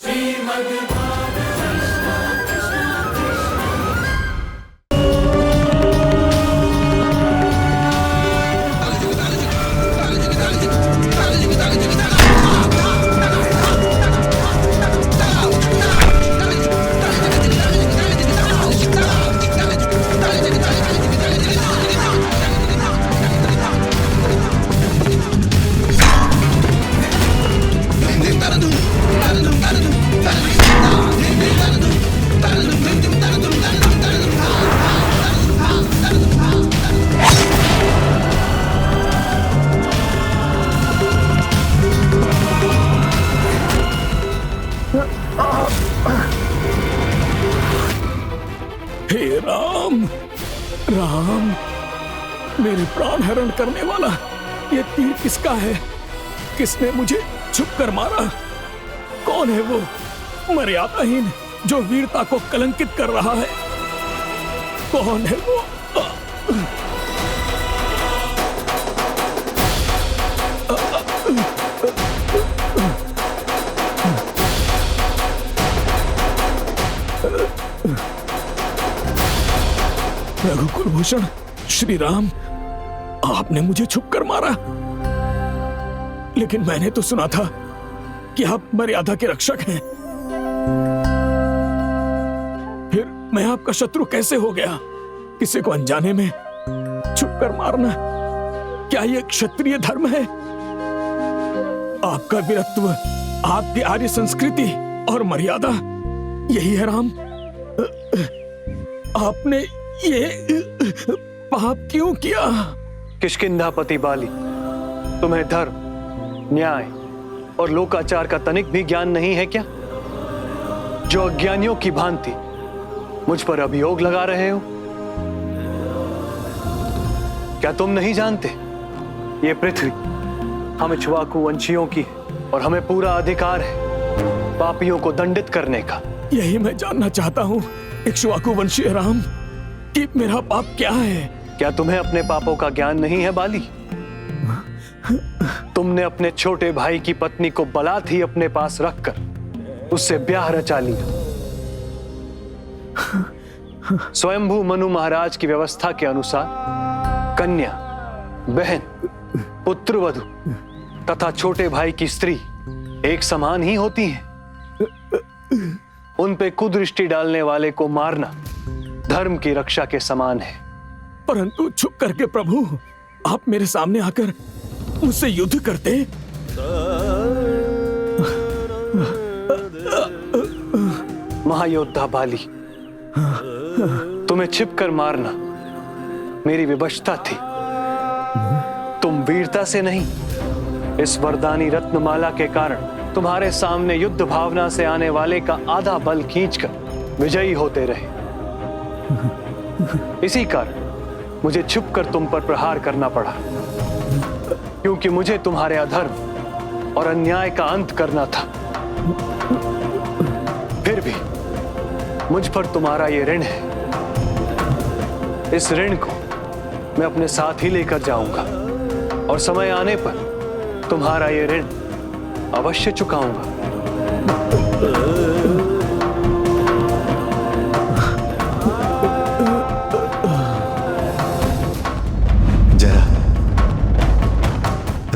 हे राम, राम, मेरे प्राण हरण करने वाला ये तीर किसका है? किसने मुझे छुप कर मारा? कौन है वो मर्यादाहीन जो वीरता को कलंकित कर रहा है? कौन है वो? रघुकुल भूषण श्री राम, आपने मुझे छुप कर मारा, लेकिन मैंने तो सुना था कि आप मर्यादा के रक्षक हैं। फिर मैं आपका शत्रु कैसे हो गया? किसी को अनजाने में छुप कर मारना, क्या यह क्षत्रिय धर्म है? आपका वीरत्व, आपकी आर्य संस्कृति और मर्यादा यही है राम। आपने ये पाप क्यों किया? किष्किंधापति बाली, तुम्हें धर्म, न्याय और लोकाचार का तनिक भी ज्ञान नहीं है क्या? जो अज्ञानियों की भांति मुझ पर अभियोग लगा रहे हो। क्या तुम नहीं जानते ये पृथ्वी हम इक्ष्वाकु वंशियों की है और हमें पूरा अधिकार है पापियों को दंडित करने का। यही मैं जानना चाहता हूँ इक्ष्वाकु वंशीय राम कि मेरा पाप क्या है? क्या तुम्हें अपने पापों का ज्ञान नहीं है बाली? तुमने अपने छोटे भाई की पत्नी को बलात् ही अपने पास रखकर उससे ब्याह रचा लिया। स्वयंभू मनु महाराज की व्यवस्था के अनुसार कन्या, बहन, पुत्रवधू तथा छोटे भाई की स्त्री एक समान ही होती हैं। उन पे कुदृष्टि डालने वाले को मारना धर्म की रक्षा के समान है। परंतु छुप करके प्रभु आप मेरे सामने आकर मुझसे युद्ध करते। महायोद्धा बाली, तुम्हें छिपकर मारना मेरी विवशता थी। तुम वीरता से नहीं, इस वरदानी रत्नमाला के कारण तुम्हारे सामने युद्ध भावना से आने वाले का आधा बल खींचकर विजयी होते रहे। इसी कारण मुझे छुपकर तुम पर प्रहार करना पड़ा, क्योंकि मुझे तुम्हारे अधर्म और अन्याय का अंत करना था। फिर भी मुझ पर तुम्हारा ये ऋण है। इस ऋण को मैं अपने साथ ही लेकर जाऊंगा और समय आने पर तुम्हारा ये ऋण अवश्य चुकाऊंगा।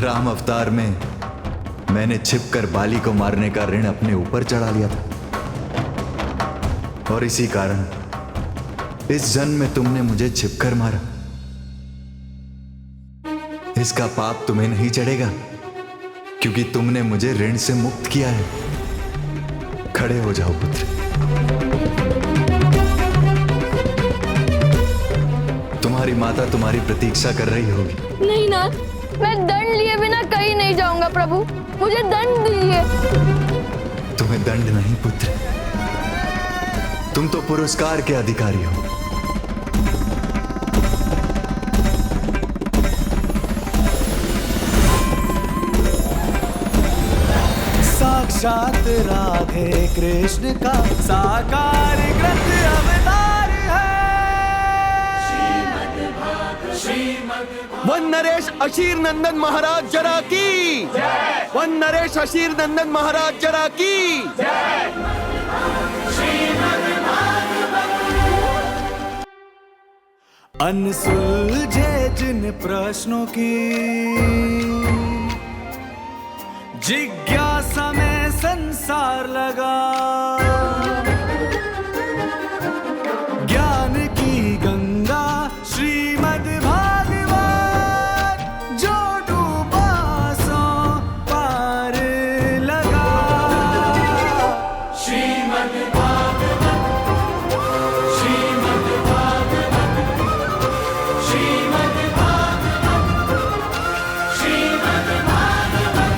राम अवतार में मैंने छिपकर बाली को मारने का ऋण अपने ऊपर चढ़ा लिया था, और इसी कारण इस जन्म में तुमने मुझे छिपकर मारा। इसका पाप तुम्हें नहीं चढ़ेगा, क्योंकि तुमने मुझे ऋण से मुक्त किया है। खड़े हो जाओ पुत्र। तुम्हारी माता तुम्हारी प्रतीक्षा कर रही होगी। नहीं नाथ, मैं दंड लिए बिना कहीं नहीं जाऊंगा प्रभु, मुझे दंड दीजिए। तुम्हें दंड नहीं पुत्र, तुम तो पुरस्कार के अधिकारी हो। साक्षात राधे कृष्ण का साकार कृत अवतार है। वन नरेश अशीर नंदन महाराज जरा की, वन नरेश अशीर नंदन महाराज जरा की। अनसुलझे जिन प्रश्नों की जिज्ञासा में संसार लगा, ज्ञान की गंगा श्रीमद् भागवत जो डूबा सो पार लगा। श्रीमद् भागवत, श्रीमद् भागवत, श्रीमद् भागवत, श्रीमद् भागवत।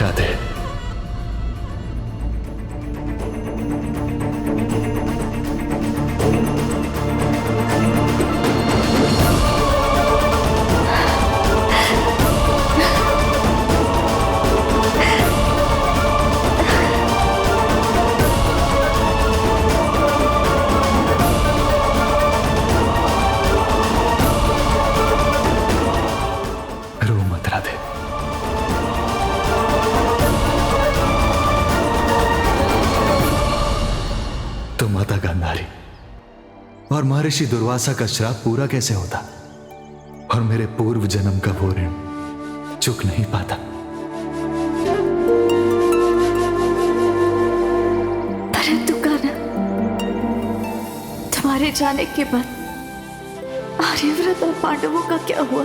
राधे, रो मत राधे। तो माता गांधारी और महर्षि दुर्वासा का श्राप पूरा कैसे होता, और मेरे पूर्व जन्म का वो ऋण चुक नहीं पाता। परंतु कान्हा, तुम्हारे जाने के बाद आर्यव्रत और पांडवों का क्या हुआ?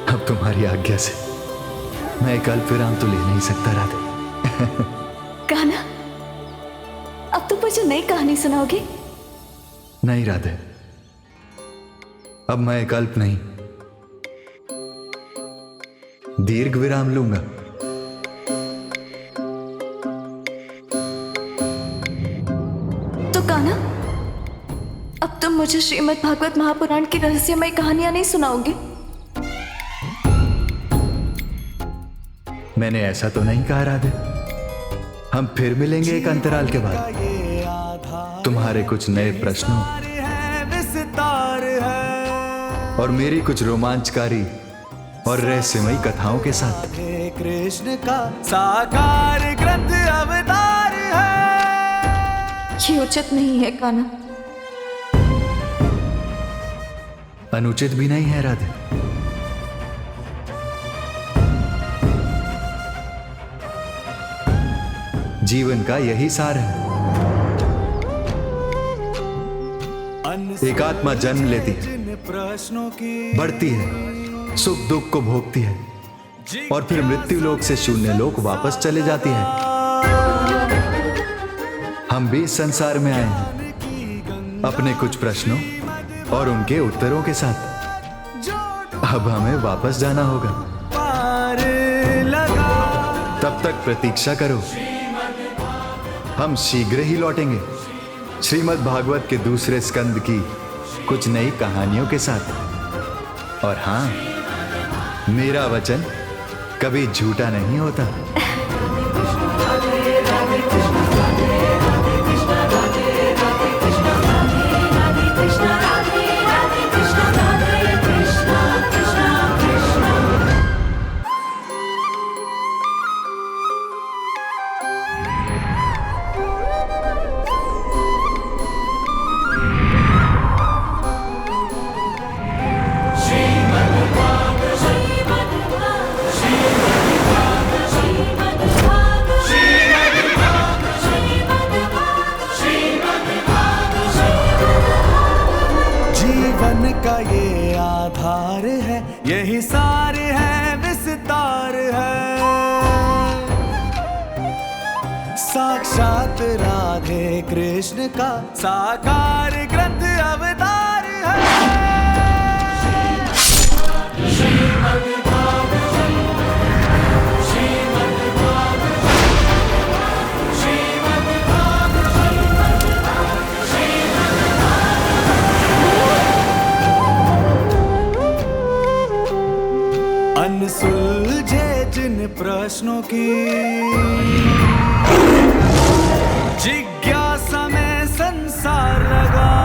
अब तुम्हारी आज्ञा से मैं एक अल्प विराम तो ले नहीं सकता राधे। कान्हा, अब तुम मुझे नई कहानी सुनाओगे? नहीं राधे, अब मैं एक अल्प नहीं दीर्घ विराम लूंगा। तो कान्हा, अब तुम मुझे श्रीमद् भागवत महापुराण की रहस्यमय कहानियां नहीं सुनाओगे? मैंने ऐसा तो नहीं कहा राधे। हम फिर मिलेंगे एक अंतराल के बाद, तुम्हारे कुछ नए प्रश्नों विस्तार है और मेरी कुछ रोमांचकारी और रहस्यमयी कथाओं के साथ। राधे कृष्ण का साकार ग्रंथ अवतार है। ये उचित नहीं है कान्हा। अनुचित भी नहीं है राधे। जीवन का यही सार है। एक आत्मा जन्म लेती है, प्रश्नों की बढ़ती है, सुख दुख को भोगती है और फिर मृत्यु लोक से शून्य लोक वापस चले जाती है। हम भी इस संसार में आए हैं अपने कुछ प्रश्नों और उनके उत्तरों के साथ। अब हमें वापस जाना होगा। पार लगा। तब तक प्रतीक्षा करो, हम शीघ्र ही लौटेंगे श्रीमद् भागवत के दूसरे स्कंद की कुछ नई कहानियों के साथ। और हाँ, मेरा वचन कभी झूठा नहीं होता। साक्षात राधे कृष्ण का साकार ग्रंथ अवतार है। अनसुलझे जिन प्रश्नों की जिज्ञासा में संसार लगा,